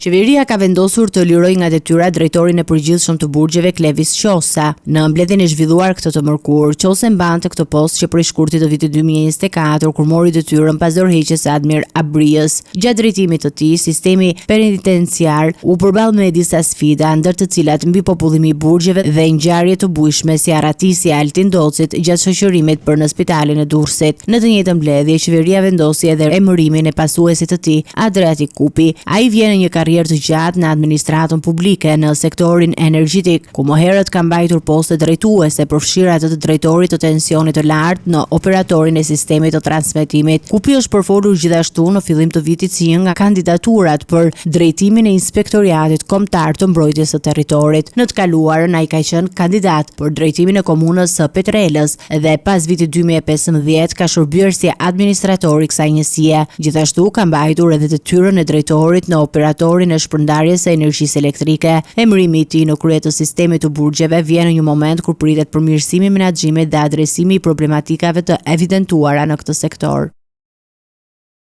Qeveria ka vendosur të lirojë nga detyra drejtorin e përgjithshëm të burgjeve Klevis Qosa. Në mbledhjen e zhvilluar këtë të mërkur, Qosa mbante këtë postë që prej shkurtit të vitit 2024 kur mori detyrën pas dorëheqjes së Admir Abriës. Gjatë drejtimit të tij, sistemi penitenciar u përball me disa sfida, ndër të cilat mbi popullimi i burgjeve dhe ngjarje të bujshme si arratisja e Altin Docit gjatë shoqërimit për në spitalin e Durrësit. Në të njëjtën mbledhje, qeveria vendosi edhe emërimin e pasuesit të tij, Adriatik Kupi. Ai vjen në një karrierë të gjatë në administratën publike në sektorin energjetik, ku më herët ka mbajtur poste drejtuese përfshirë atë të drejtorit të tensionit të lartë në operatorin e sistemit të transmetimit. Kupi është përfolur gjithashtu në fillim të vitit si një nga kandidaturat për drejtimin e inspektoriatit kombëtar të mbrojtjes së territorit. Në të kaluarën ai ka qenë kandidat për drejtimin e komunës së Petrelës dhe pas vitit 2015 ka shërbyer si administrator i kësaj njësie. Gjithashtu ka mbajtur edhe detyrën e drejtorit në operatorin e shpërndarjes së energjisë elektrike. Emërimi i tij në krye të sistemit të burgjeve vjen në një moment kur pritet përmirësimi i menaxhimit dhe adresimi i problematikave të evidentuara në këtë sektor.